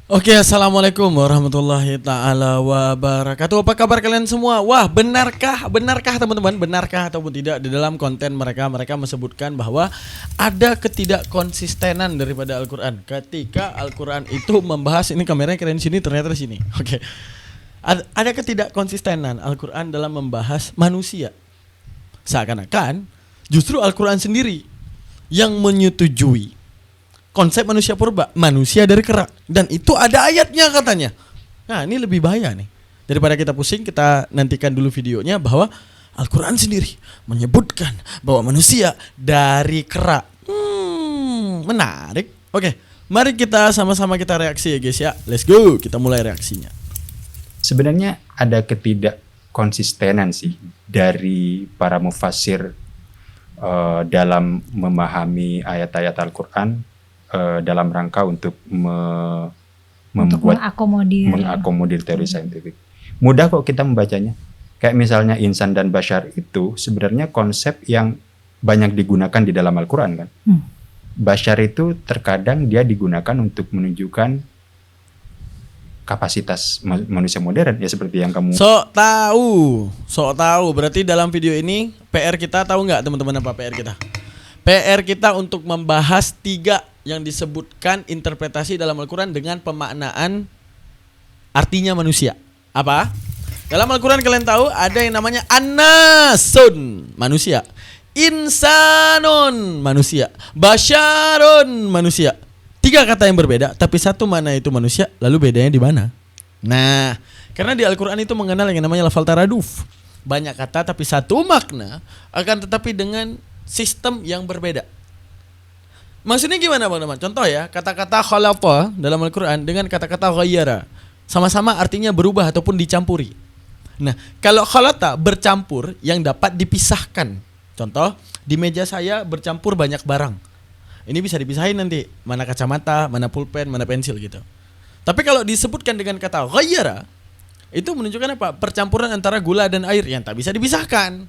Oke, assalamualaikum warahmatullahi taala wabarakatuh. Apa kabar kalian semua? Wah, benarkah teman-teman? Benarkah ataupun tidak di dalam konten mereka menyebutkan bahwa ada ketidakkonsistenan daripada Al-Quran. Ketika Al-Quran itu membahas, ini kameranya keren sini, ternyata di sini. Oke, ada ketidakkonsistenan Al-Quran dalam membahas manusia. Seakan-akan justru Al-Quran sendiri yang menyetujui konsep manusia purba, manusia dari kera, dan itu ada ayatnya katanya. Nah, ini lebih bahaya nih. Daripada kita pusing, kita nantikan dulu videonya bahwa Al-Quran sendiri menyebutkan bahwa manusia dari kera. Menarik. Oke, mari kita sama-sama kita reaksi ya guys ya. Let's go, kita mulai reaksinya. Sebenarnya ada ketidakkonsistenan sih dari para mufassir dalam memahami ayat-ayat Al-Quran dalam rangka untuk mengakomodir teori saintifik. Mudah kok kita membacanya. Kayak misalnya insan dan bashar itu sebenarnya konsep yang banyak digunakan di dalam Al-Quran kan. Bashar itu terkadang dia digunakan untuk menunjukkan kapasitas manusia modern ya, seperti yang kamu Sok tahu. Berarti dalam video ini PR kita tahu nggak teman-teman apa PR kita? PR kita untuk membahas 3 yang disebutkan interpretasi dalam Al-Quran dengan pemaknaan artinya manusia. Apa? Dalam Al-Quran kalian tahu ada yang namanya An-Nasun, manusia, Insanun, manusia, Basyarun, manusia. 3 kata yang berbeda, tapi satu mana itu manusia, lalu bedanya di mana? Nah, karena di Al-Quran itu mengenal yang namanya lafal taraduf. Banyak kata tapi satu makna, akan tetapi dengan sistem yang berbeda. Maksudnya gimana Bang Daman? Contoh ya, kata-kata khalaqa dalam Al-Quran dengan kata-kata ghayyara sama-sama artinya berubah ataupun dicampuri. Nah, kalau khalata bercampur yang dapat dipisahkan. Contoh, di meja saya bercampur banyak barang. Ini bisa dipisahin nanti, mana kacamata, mana pulpen, mana pensil gitu. Tapi kalau disebutkan dengan kata ghayyara, itu menunjukkan apa? Percampuran antara gula dan air yang tak bisa dipisahkan.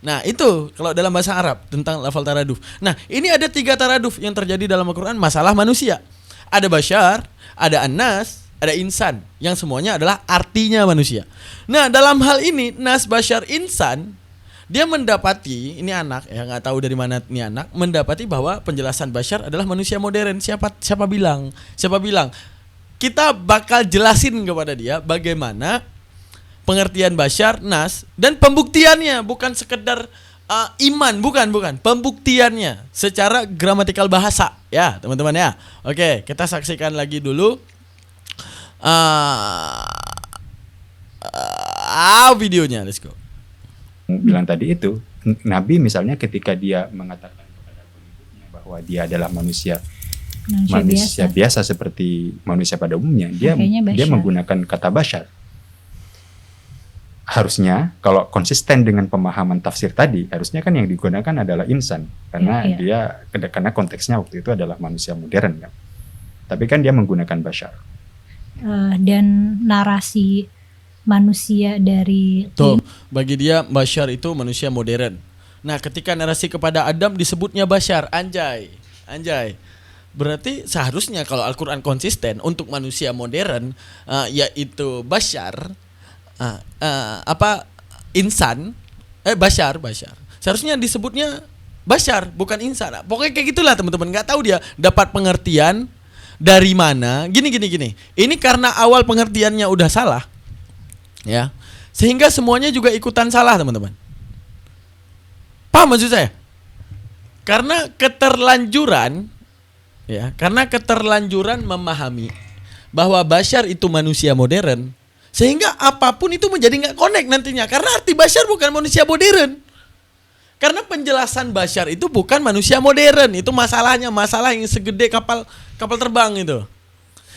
Nah, itu kalau dalam bahasa Arab tentang lafal taraduf. Nah, ini ada 3 taraduf yang terjadi dalam Al-Quran masalah manusia. Ada basyar, ada annas, ada insan, yang semuanya adalah artinya manusia. Nah, dalam hal ini nas, basyar, insan, dia mendapati, ini anak ya, nggak tahu dari mana ini anak, mendapati bahwa penjelasan basyar adalah manusia modern. Siapa bilang? Kita bakal jelasin kepada dia bagaimana pengertian basyar, nas, dan pembuktiannya, bukan sekedar iman, bukan, pembuktiannya secara gramatikal bahasa ya teman-teman ya. Oke, kita saksikan lagi dulu videonya, let's go. bilang tadi itu, Nabi misalnya ketika dia mengatakan kepada pengikutnya bahwa dia adalah manusia biasa seperti manusia pada umumnya, dia menggunakan kata basyar. Harusnya kalau konsisten dengan pemahaman tafsir tadi, harusnya kan yang digunakan adalah insan, karena karena konteksnya waktu itu adalah manusia modern kan. Tapi kan dia menggunakan basyar. Dan narasi manusia dari bagi dia basyar itu manusia modern. Nah, ketika narasi kepada Adam disebutnya basyar, anjay. Berarti seharusnya kalau Al-Quran konsisten untuk manusia modern, yaitu basyar, insan, basyar. Seharusnya disebutnya basyar, bukan insan. Pokoknya kayak gitulah teman-teman. Nggak tahu dia dapat pengertian dari mana. Gini. Ini karena awal pengertiannya udah salah, ya, sehingga semuanya juga ikutan salah teman-teman. Paham maksud saya? Karena keterlanjuran memahami bahwa basyar itu manusia modern, sehingga apapun itu menjadi nggak connect nantinya. Karena arti basyar bukan manusia modern. Karena penjelasan basyar itu bukan manusia modern. Itu masalah yang segede kapal terbang itu.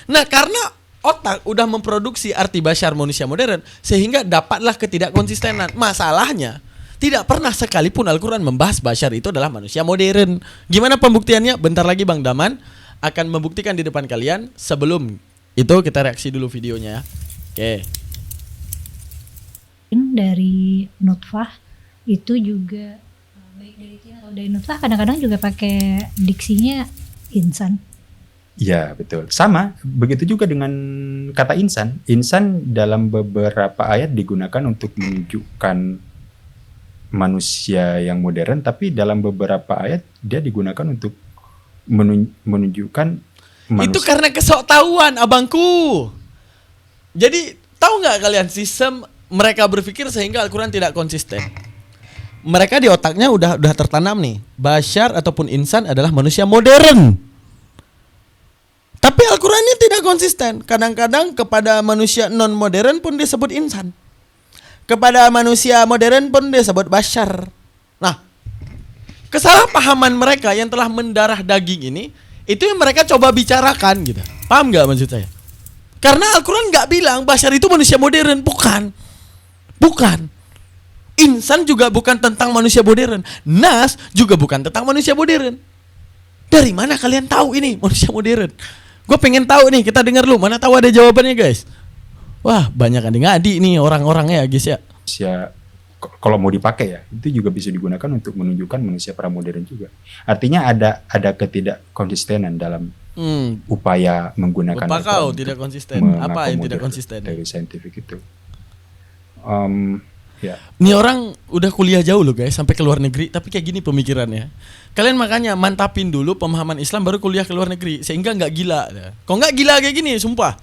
Nah, karena otak udah memproduksi arti basyar manusia modern, sehingga dapatlah ketidakkonsistenan. Masalahnya, tidak pernah sekalipun Al-Quran membahas basyar itu adalah manusia modern. Gimana pembuktiannya? Bentar lagi Bang Daman akan membuktikan di depan kalian. Sebelum itu kita reaksi dulu videonya. Oke. Dari nutfah itu juga baik dari tin atau dari nutfah kadang-kadang juga pakai diksinya insan. Ya, betul. Sama, begitu juga dengan kata insan. Insan dalam beberapa ayat digunakan untuk menunjukkan manusia yang modern, tapi dalam beberapa ayat dia digunakan untuk menunjukkan manusia. Itu karena kesoktahuan abangku. Jadi tahu nggak kalian sistem mereka berpikir sehingga Al-Quran tidak konsisten. Mereka di otaknya udah tertanam nih, Bashar ataupun insan adalah manusia modern. Tapi Al-Quran ini tidak konsisten. Kadang-kadang kepada manusia non modern pun disebut insan, kepada manusia modern pun disebut Bashar. Nah, kesalahpahaman mereka yang telah mendarah daging ini, itu yang mereka coba bicarakan gitu. Paham nggak maksud saya? Karena Al-Quran nggak bilang Bashar itu manusia modern, bukan. Insan juga bukan tentang manusia modern. Nas juga bukan tentang manusia modern. Dari mana kalian tahu ini manusia modern? Gue pengen tahu nih, kita dengar lu. Mana tahu ada jawabannya guys? Wah, banyak adik-adik nih orang-orangnya guys ya. Manusia, kalau mau dipakai ya, itu juga bisa digunakan untuk menunjukkan manusia pramodern juga. Artinya ada ketidakkonsistenan dalam upaya menggunakan Lupa kau untuk tidak konsisten. Apa yang tidak konsisten? Teori saintifik itu. Ya. Ini orang udah kuliah jauh loh guys, sampai ke luar negeri, tapi kayak gini pemikirannya. Kalian makanya mantapin dulu pemahaman Islam baru kuliah ke luar negeri, sehingga nggak gila. Kok nggak gila kayak gini, sumpah.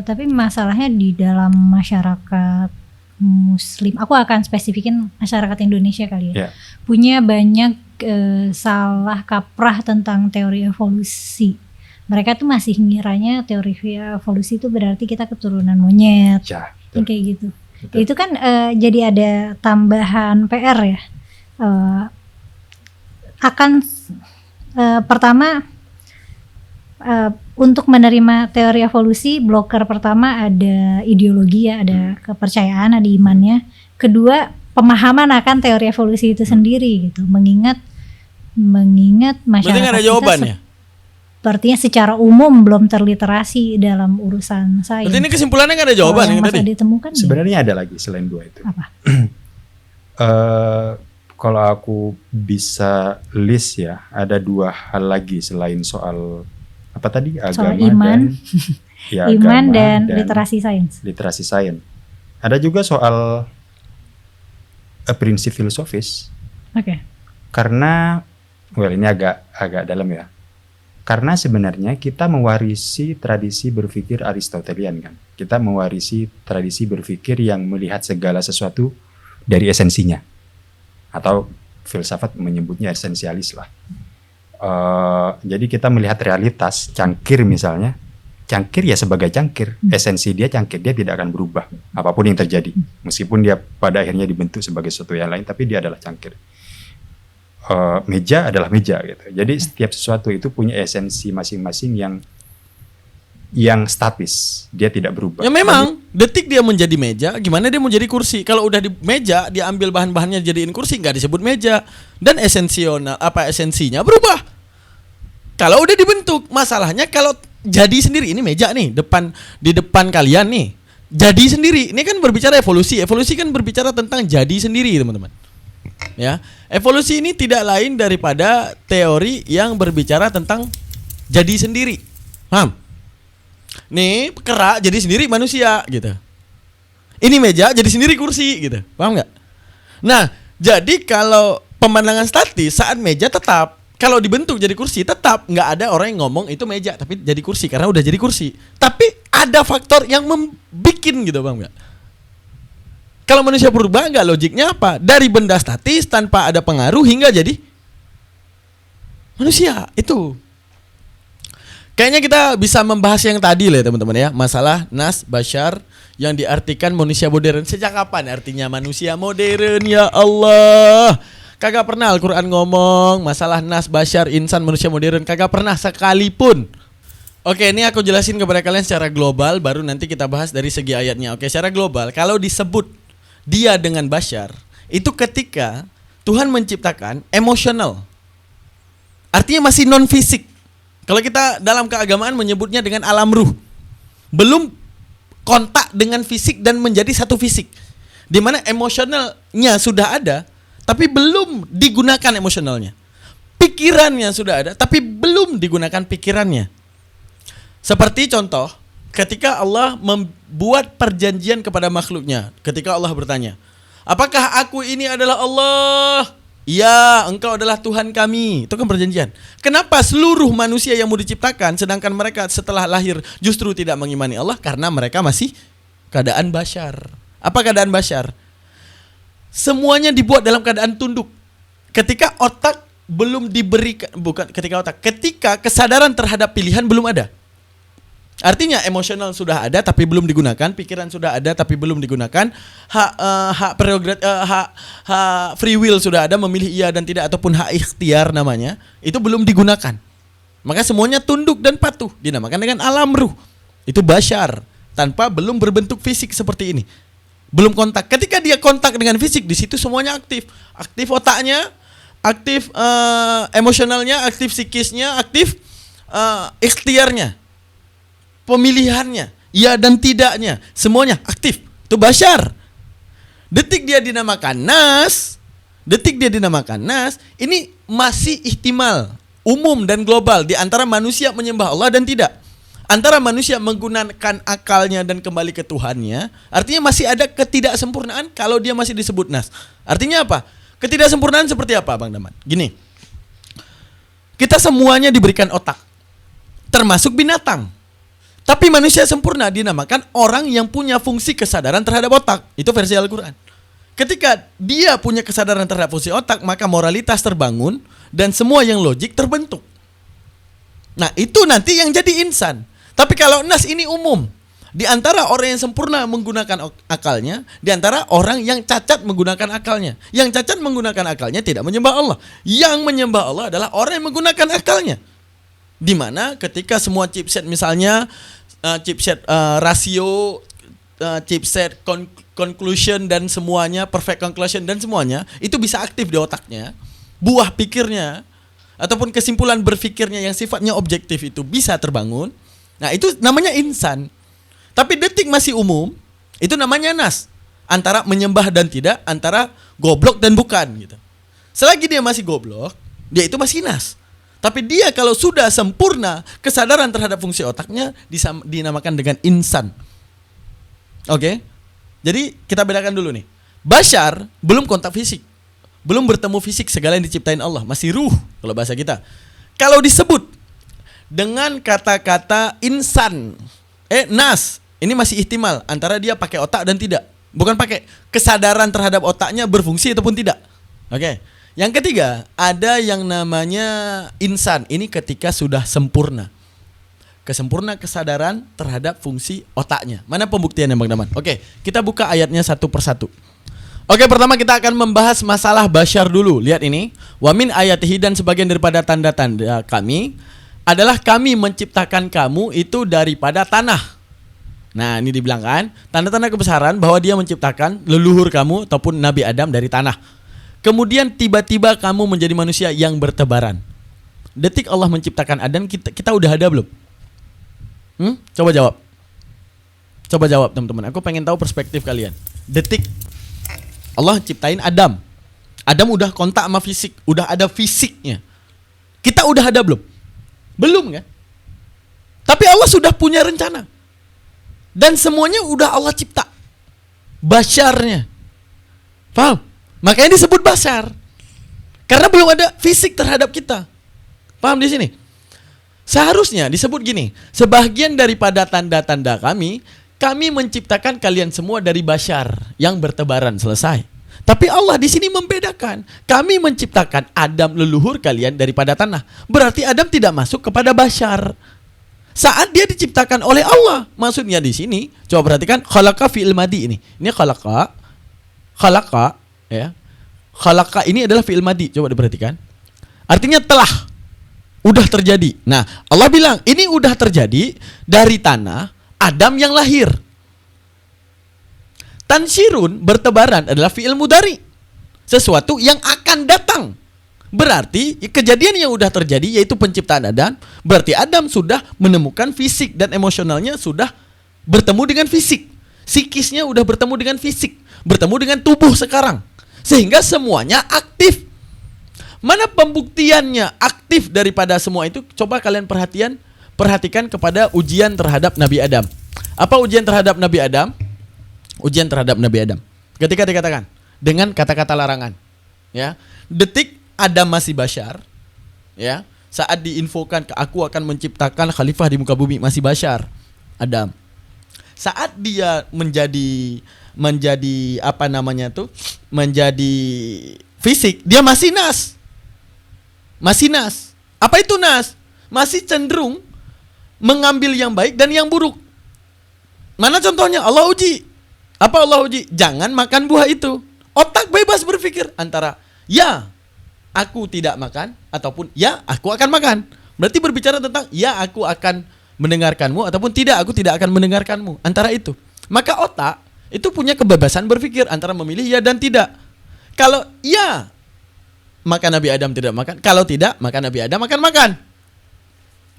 Tapi masalahnya di dalam masyarakat Muslim, aku akan spesifikin masyarakat Indonesia kali ya, punya banyak salah kaprah tentang teori evolusi. Mereka tuh masih ngiranya teori evolusi itu berarti kita keturunan monyet, kayak gitu. Betul. Itu kan jadi ada tambahan PR ya. Pertama untuk menerima teori evolusi, bloker pertama ada ideologi ya, ada kepercayaan, ada imannya. Kedua, pemahaman akan teori evolusi itu sendiri gitu. Mengingat masyarakat berarti ada jawabannya. Sepertinya secara umum belum terliterasi dalam urusan sains. Berarti ini kesimpulannya nggak ada jawaban yang tadi. Ditemukan sebenarnya ada lagi selain dua itu. Apa? Kalau aku bisa list ya, ada dua hal lagi selain soal apa tadi, agama, soal iman, iman dan literasi sains. Literasi sains. Ada juga soal prinsip filosofis. Oke. Karena, ini agak dalam ya. Karena sebenarnya kita mewarisi tradisi berpikir Aristotelian kan. Kita mewarisi tradisi berpikir yang melihat segala sesuatu dari esensinya. Atau filsafat menyebutnya esensialis lah. Jadi kita melihat realitas, cangkir misalnya. Cangkir ya sebagai cangkir. Esensi dia cangkir, dia tidak akan berubah apapun yang terjadi. Meskipun dia pada akhirnya dibentuk sebagai sesuatu yang lain, tapi dia adalah cangkir. Meja adalah meja gitu. Jadi setiap sesuatu itu punya esensi masing-masing yang statis, dia tidak berubah. Ya memang, detik dia menjadi meja, gimana dia mau jadi kursi? Kalau udah di meja, dia ambil bahan-bahannya jadiin kursi, nggak disebut meja. Dan esensinya berubah. Kalau udah dibentuk, masalahnya kalau jadi sendiri, ini meja nih, di depan kalian nih, jadi sendiri. Ini kan berbicara evolusi. Evolusi kan berbicara tentang jadi sendiri, teman-teman. Ya, evolusi ini tidak lain daripada teori yang berbicara tentang jadi sendiri. Paham? Nih, kera jadi sendiri manusia gitu. Ini meja jadi sendiri kursi gitu. Paham nggak? Nah, jadi kalau pemandangan statis saat meja tetap, kalau dibentuk jadi kursi tetap, nggak ada orang yang ngomong itu meja tapi jadi kursi karena udah jadi kursi. Tapi ada faktor yang membikin gitu, paham nggak? Kalau manusia berubah, nggak logiknya apa? Dari benda statis tanpa ada pengaruh hingga jadi manusia itu. Kayaknya kita bisa membahas yang tadi lah ya teman-teman ya, masalah nas bashar yang diartikan manusia modern. Sejak kapan artinya manusia modern ya Allah? Kagak pernah Al-Quran ngomong masalah nas bashar insan manusia modern, kagak pernah sekalipun. Oke, ini aku jelasin kepada kalian secara global, baru nanti kita bahas dari segi ayatnya. Oke, secara global, kalau disebut dia dengan bashar, itu ketika Tuhan menciptakan emosional. Artinya masih non fisik. Kalau kita dalam keagamaan menyebutnya dengan alam ruh. Belum kontak dengan fisik dan menjadi satu fisik. Di mana emosionalnya sudah ada, tapi belum digunakan emosionalnya. pikirannya sudah ada, tapi belum digunakan pikirannya. Seperti contoh, ketika Allah membuat perjanjian kepada makhluknya, ketika Allah bertanya, apakah aku ini adalah Allah? Ya, engkau adalah Tuhan kami. Itu kan perjanjian. Kenapa seluruh manusia yang mau diciptakan, sedangkan mereka setelah lahir justru tidak mengimani Allah? Karena mereka masih keadaan bashar. Apa keadaan bashar? Semuanya dibuat dalam keadaan tunduk. Ketika otak belum diberikan, bukan ketika otak, ketika kesadaran terhadap pilihan belum ada. Artinya emosional sudah ada tapi belum digunakan, pikiran sudah ada tapi belum digunakan, hak prerogatif, hak free will sudah ada, memilih iya dan tidak ataupun hak ikhtiar namanya, itu belum digunakan. Maka semuanya tunduk dan patuh, dinamakan dengan alam ruh. Itu bashar, tanpa belum berbentuk fisik seperti ini. Belum kontak. Ketika dia kontak dengan fisik, di situ semuanya aktif. Aktif otaknya, aktif emosionalnya, aktif psikisnya, aktif ikhtiarnya. Pemilihannya, ya dan tidaknya, semuanya aktif. Itu bashar. Detik dia dinamakan nas, ini masih ihtimal, umum dan global di antara manusia menyembah Allah dan tidak. Antara manusia menggunakan akalnya dan kembali ke Tuhannya, artinya masih ada ketidaksempurnaan kalau dia masih disebut nas. Artinya apa? Ketidaksempurnaan seperti apa, Bang Daman? Gini, kita semuanya diberikan otak, termasuk binatang. Tapi manusia sempurna dinamakan orang yang punya fungsi kesadaran terhadap otak. Itu versi Al-Quran. Ketika dia punya kesadaran terhadap fungsi otak, maka moralitas terbangun dan semua yang logik terbentuk. Nah, itu nanti yang jadi insan. Tapi kalau nas ini umum, di antara orang yang sempurna menggunakan akalnya, di antara orang yang cacat menggunakan akalnya. Yang cacat menggunakan akalnya tidak menyembah Allah. Yang menyembah Allah adalah orang yang menggunakan akalnya. Dimana ketika semua chipset misalnya chipset rasio, chipset conclusion dan semuanya, perfect conclusion dan semuanya itu bisa aktif di otaknya, buah pikirnya ataupun kesimpulan berpikirnya yang sifatnya objektif itu bisa terbangun. Nah, itu namanya insan. Tapi detik masih umum, itu namanya nas. Antara menyembah dan tidak, antara goblok dan bukan gitu. Selagi dia masih goblok, dia itu masih nas. Tapi dia kalau sudah sempurna kesadaran terhadap fungsi otaknya dinamakan dengan insan. Oke? Jadi kita bedakan dulu nih. Bashar belum kontak fisik. Belum bertemu fisik segala yang diciptain Allah. Masih ruh kalau bahasa kita. Kalau disebut dengan kata-kata insan, nas, ini masih ihtimal antara dia pakai otak dan tidak. Bukan pakai kesadaran terhadap otaknya berfungsi ataupun tidak. Oke? Yang ketiga, ada yang namanya insan. Ini ketika sudah sempurna. Kesempurna kesadaran terhadap fungsi otaknya. Mana pembuktiannya, Bang Daman? Oke, kita buka ayatnya satu persatu. Oke, pertama kita akan membahas masalah bashar dulu. Lihat ini. Wa min ayatihi, dan sebagian daripada tanda-tanda kami adalah kami menciptakan kamu itu daripada tanah. Nah, ini dibilang kan, tanda-tanda kebesaran bahwa dia menciptakan leluhur kamu ataupun Nabi Adam dari tanah. Kemudian tiba-tiba kamu menjadi manusia yang bertebaran. Detik Allah menciptakan Adam, kita udah ada belum? Coba jawab. Coba jawab, teman-teman. Aku pengen tahu perspektif kalian. Detik Allah ciptain Adam. Adam udah kontak sama fisik, udah ada fisiknya. Kita udah ada belum? Belum kan? Tapi Allah sudah punya rencana. Dan semuanya udah Allah cipta. Basyarnya. Paham? Makanya disebut bashar. Karena belum ada fisik terhadap kita. Paham di sini? Seharusnya disebut gini, sebagian daripada tanda-tanda kami menciptakan kalian semua dari bashar yang bertebaran, selesai. Tapi Allah di sini membedakan. Kami menciptakan Adam leluhur kalian daripada tanah. Berarti Adam tidak masuk kepada bashar. Saat dia diciptakan oleh Allah. Maksudnya di sini, coba perhatikan khalaqa fi'il madi ini. Ini khalaqa ya. Khalaqa ini adalah fi'il madi, coba diperhatikan. Artinya telah, udah terjadi. Nah, Allah bilang ini udah terjadi dari tanah Adam yang lahir. Tansyirun, bertebaran, adalah fi'il mudhari, sesuatu yang akan datang. Berarti kejadian yang udah terjadi yaitu penciptaan Adam. Berarti Adam sudah menemukan fisik dan emosionalnya sudah bertemu dengan fisik. Psikisnya udah bertemu dengan fisik, bertemu dengan tubuh sekarang. Sehingga semuanya aktif. Mana pembuktiannya aktif daripada semua itu? Coba kalian perhatikan kepada ujian terhadap Nabi Adam. Apa ujian terhadap Nabi Adam? Ujian terhadap Nabi Adam. Ketika dikatakan dengan kata-kata larangan, ya. Detik Adam masih bashar, ya. Saat diinfokan aku akan menciptakan khalifah di muka bumi, masih bashar Adam. Saat dia menjadi apa namanya tuh? Menjadi fisik, dia masih nas. Masih nas. Apa itu nas? Masih cenderung mengambil yang baik dan yang buruk. Mana contohnya? Allah uji. Apa Allah uji? Jangan makan buah itu. Otak bebas berpikir antara ya aku tidak makan ataupun ya aku akan makan. Berarti berbicara tentang ya aku akan mendengarkanmu ataupun tidak aku tidak akan mendengarkanmu. Antara itu. Maka otak itu punya kebebasan berpikir antara memilih ya dan tidak. Kalau ya maka Nabi Adam tidak makan. Kalau tidak maka Nabi Adam akan makan.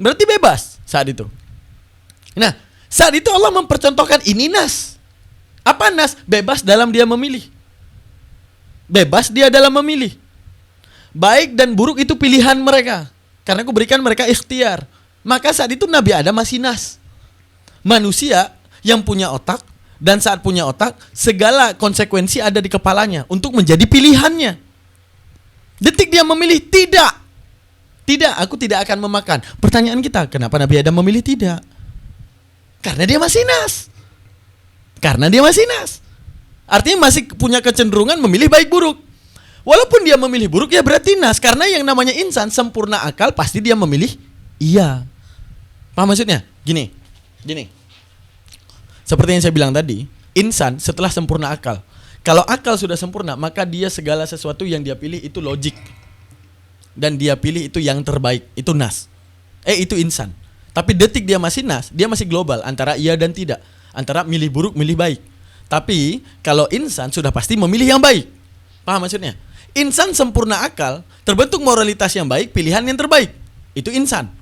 Berarti bebas saat itu. Nah, saat itu Allah mempercontohkan ini nas. Apa nas? Bebas dalam dia memilih. Bebas dia dalam memilih. Baik dan buruk itu pilihan mereka. Karena aku berikan mereka ikhtiar. Maka saat itu Nabi Adam masih nas. Manusia yang punya otak. Dan saat punya otak, segala konsekuensi ada di kepalanya untuk menjadi pilihannya. Detik dia memilih tidak. Tidak, aku tidak akan memakan. Pertanyaan kita, kenapa Nabi Adam memilih tidak? Karena dia masih nas. Karena dia masih nas. Artinya masih punya kecenderungan memilih baik buruk. Walaupun dia memilih buruk ya berarti nas. Karena yang namanya insan sempurna akal pasti dia memilih iya. Paham maksudnya? Gini. Seperti yang saya bilang tadi, insan setelah sempurna akal. Kalau akal sudah sempurna, maka dia segala sesuatu yang dia pilih itu logik. Dan dia pilih itu yang terbaik, itu nas. Itu insan. Tapi detik dia masih nas, dia masih global antara iya dan tidak. Antara milih buruk, milih baik. Tapi kalau insan sudah pasti memilih yang baik. Paham maksudnya? Insan sempurna akal, terbentuk moralitas yang baik, pilihan yang terbaik. Itu insan.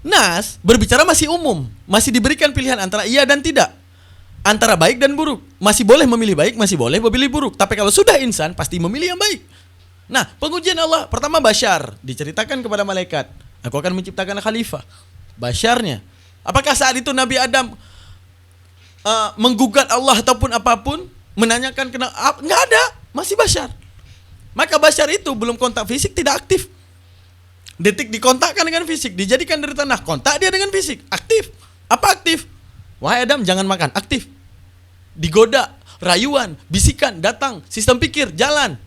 Nas berbicara masih umum, masih diberikan pilihan antara iya dan tidak. Antara baik dan buruk. Masih boleh memilih baik, masih boleh memilih buruk. Tapi kalau sudah insan, pasti memilih yang baik. Nah, pengujian Allah pertama bashar, diceritakan kepada malaikat, aku akan menciptakan khalifah. Basyarnya, apakah saat itu Nabi Adam menggugat Allah ataupun apapun, menanyakan kenapa? Enggak ada, masih bashar. Maka bashar itu belum kontak fisik, tidak aktif. Detik dikontakkan dengan fisik, dijadikan dari tanah, kontak dia dengan fisik, aktif. Apa aktif? Wahai Adam, jangan makan, aktif. Digoda, rayuan, bisikan, datang, sistem pikir, jalan.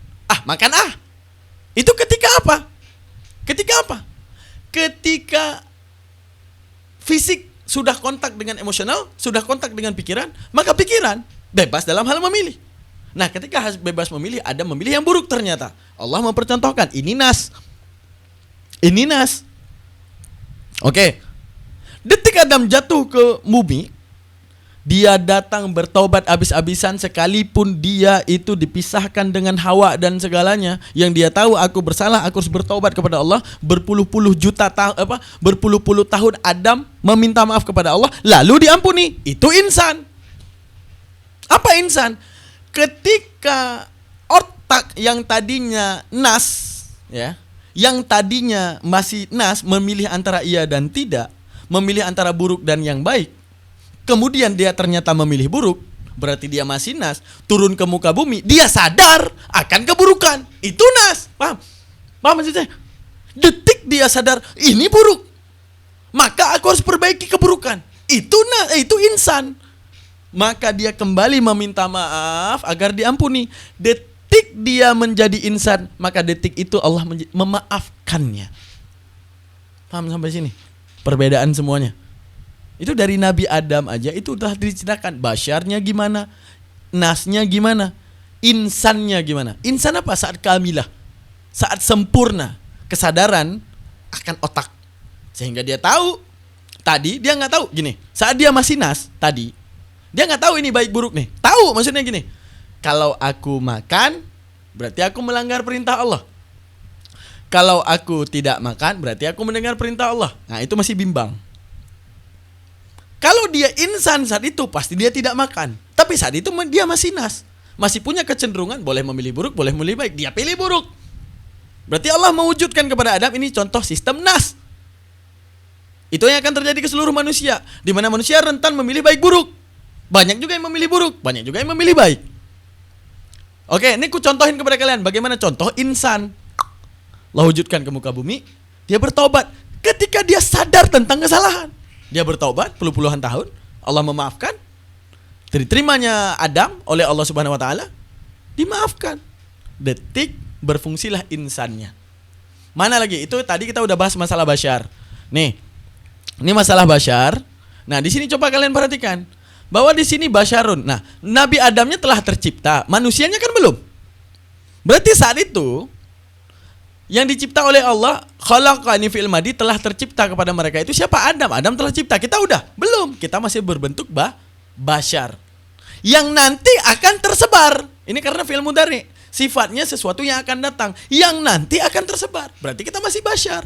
Makan Itu ketika apa? Ketika fisik sudah kontak dengan emosional, sudah kontak dengan pikiran, maka pikiran bebas dalam hal memilih. Nah, ketika bebas memilih, ada memilih yang buruk ternyata. Allah mempercontohkan, ini nas. Oke. Detik Adam jatuh ke bumi, dia datang bertaubat habis-habisan sekalipun dia itu dipisahkan dengan Hawa dan segalanya. Yang dia tahu aku bersalah, aku harus bertaubat kepada Allah. Berpuluh-puluh tahun Adam meminta maaf kepada Allah, lalu diampuni. Itu insan. Apa insan? Ketika otak yang tadinya nas, ya, yang tadinya masih nas memilih antara iya dan tidak, memilih antara buruk dan yang baik. Kemudian dia ternyata memilih buruk, berarti dia masih nas, turun ke muka bumi, dia sadar akan keburukan. Itu nas. Paham maksudnya? Detik dia sadar ini buruk, maka aku harus perbaiki keburukan. Itu nas, itu insan. Maka dia kembali meminta maaf agar diampuni. Detik dia menjadi insan, maka detik itu Allah memaafkannya. Paham sampai sini? Perbedaan semuanya. Itu dari Nabi Adam aja itu telah diceritakan. Basyarnya gimana, nasnya gimana, insannya gimana. Insan apa? Saat kamilah, saat sempurna kesadaran akan otak, sehingga dia tahu. Tadi dia nggak tahu gini. Saat dia masih nas tadi, dia nggak tahu ini baik buruk nih. Tahu maksudnya gini, kalau aku makan berarti aku melanggar perintah Allah. Kalau aku tidak makan berarti aku mendengar perintah Allah. Nah, itu masih bimbang. Kalau dia insan saat itu pasti dia tidak makan. Tapi saat itu dia masih nas, masih punya kecenderungan boleh memilih buruk, boleh memilih baik. Dia pilih buruk. Berarti Allah mewujudkan kepada Adam ini contoh sistem nas. Itu yang akan terjadi ke seluruh manusia, di mana manusia rentan memilih baik buruk. Banyak juga yang memilih buruk, banyak juga yang memilih baik. Oke, ini ku contohin kepada kalian bagaimana contoh insan. Allah wujudkan ke muka bumi, dia bertobat. Ketika dia sadar tentang kesalahan, dia bertobat puluhan tahun, Allah memaafkan. Diterimanya Adam oleh Allah Subhanahu wa taala, dimaafkan. Detik berfungsilah insannya. Mana lagi? Itu tadi kita udah bahas masalah Bashar. Nih. Ini masalah Bashar. Nah, di sini coba kalian perhatikan bahwa di sini Basharun. Nah, Nabi Adamnya telah tercipta, manusianya kan belum. Berarti saat itu yang dicipta oleh Allah, khalaqani fil madi, telah tercipta kepada mereka itu siapa? Adam. Adam telah cipta. Kita udah belum. Kita masih berbentuk Bashar. Yang nanti akan tersebar. Ini karena fi'il mudhari. Sifatnya sesuatu yang akan datang, yang nanti akan tersebar. Berarti kita masih Bashar.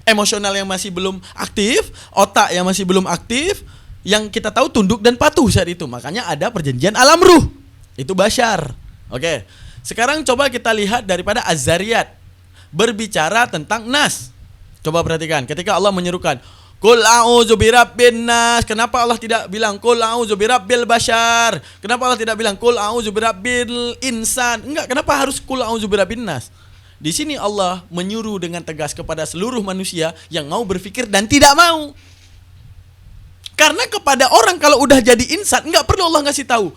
Emosional yang masih belum aktif, otak yang masih belum aktif, yang kita tahu tunduk dan patuh saat itu. Makanya ada perjanjian alam ruh. Itu Bashar. Oke. Sekarang coba kita lihat daripada Az-Zariyat. Berbicara tentang nas. Coba perhatikan ketika Allah menyerukan Qul a'udzu birabbin nas. Kenapa Allah tidak bilang Qul a'udzu birabbil bashar? Kenapa Allah tidak bilang Qul a'udzu birabbil insan? Enggak, kenapa harus Qul a'udzu birabbin nas? Di sini Allah menyuruh dengan tegas kepada seluruh manusia yang mau berpikir dan tidak mau. Karena kepada orang kalau udah jadi insan, enggak perlu Allah ngasih tahu.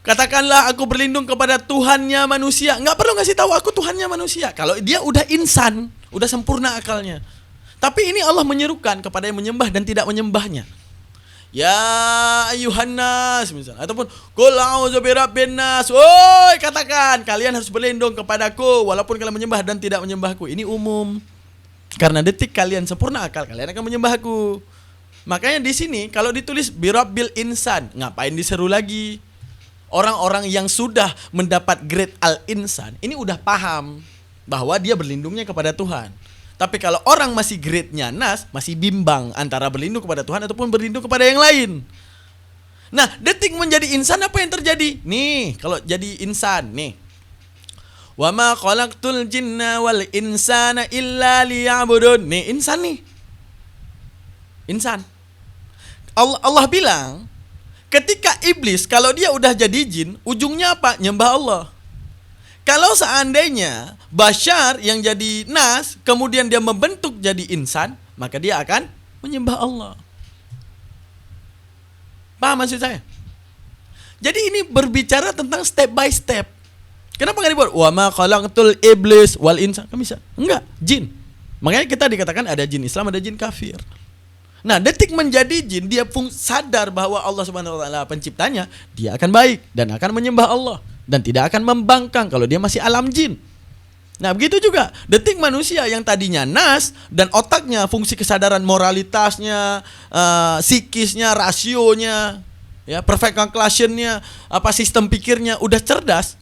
Katakanlah aku berlindung kepada Tuhannya manusia, enggak perlu ngasih tahu aku Tuhannya manusia. Kalau dia udah insan, udah sempurna akalnya. Tapi ini Allah menyerukan kepada yang menyembah dan tidak menyembahnya. Ya ayuhan nas misalnya, ataupun qul a'udzu birabbin nas. Woi, katakan kalian harus berlindung kepadaku walaupun kalian menyembah dan tidak menyembahku. Ini umum. Karena detik kalian sempurna akal, kalian akan menyembahku. Makanya di sini kalau ditulis birabbil insan, ngapain diseru lagi? Orang-orang yang sudah mendapat grade al-insan ini udah paham bahwa dia berlindungnya kepada Tuhan. Tapi kalau orang masih grade-nya nas, masih bimbang antara berlindung kepada Tuhan ataupun berlindung kepada yang lain. Nah, detik menjadi insan apa yang terjadi? Nih, kalau jadi insan, nih. Wa ma khalaqtul jinna wal insana illa liya'budun. Nih, insan nih. Insan. Allah bilang, ketika iblis kalau dia udah jadi jin, ujungnya apa? Nyembah Allah. Kalau seandainya Bashar yang jadi nas, kemudian dia membentuk jadi insan, maka dia akan menyembah Allah. Paham maksud saya? Jadi ini berbicara tentang step by step. Kenapa nggak dibuat wa ma khalaqtul iblis wal insan? Kan bisa? Enggak, jin. Makanya kita dikatakan ada jin Islam, ada jin kafir. Nah, detik menjadi jin, dia pun sadar bahwa Allah Subhanahu wa taala penciptanya, dia akan baik dan akan menyembah Allah dan tidak akan membangkang kalau dia masih alam jin. Nah, begitu juga detik manusia yang tadinya nas dan otaknya, fungsi kesadaran moralitasnya, psikisnya, rasionya, ya, perfect calculation-nya, apa sistem pikirnya udah cerdas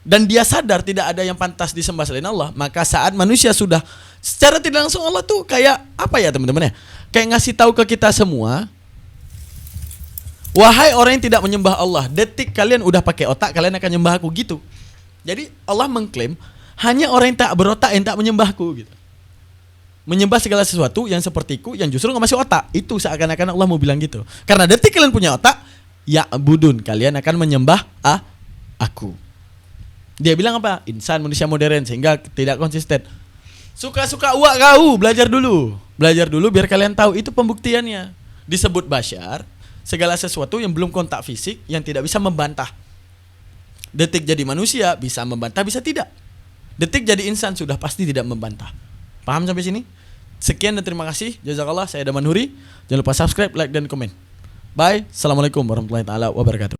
dan dia sadar tidak ada yang pantas disembah selain Allah, maka saat manusia sudah secara tidak langsung Allah tuh kayak apa ya teman-teman ya? Kayak ngasih tahu ke kita semua, wahai orang yang tidak menyembah Allah, detik kalian udah pakai otak, kalian akan menyembah aku gitu. Jadi Allah mengklaim hanya orang yang tak berotak yang tak menyembahku gitu. Menyembah segala sesuatu yang sepertiku yang justru nggak masuk otak. Itu seakan-akan Allah mau bilang gitu. Karena detik kalian punya otak, ya budun, kalian akan menyembah aku. Dia bilang apa? Insan, manusia modern, sehingga tidak konsisten. Suka-suka uak kau, belajar dulu biar kalian tahu itu pembuktiannya. Disebut Bashar, segala sesuatu yang belum kontak fisik, yang tidak bisa membantah. Detik jadi manusia bisa membantah, bisa tidak. Detik jadi insan sudah pasti tidak membantah. Paham sampai sini? Sekian dan terima kasih. Jazakallah, saya Daman Huri. Jangan lupa subscribe, like dan komen. Bye. Assalamualaikum warahmatullahi wabarakatuh.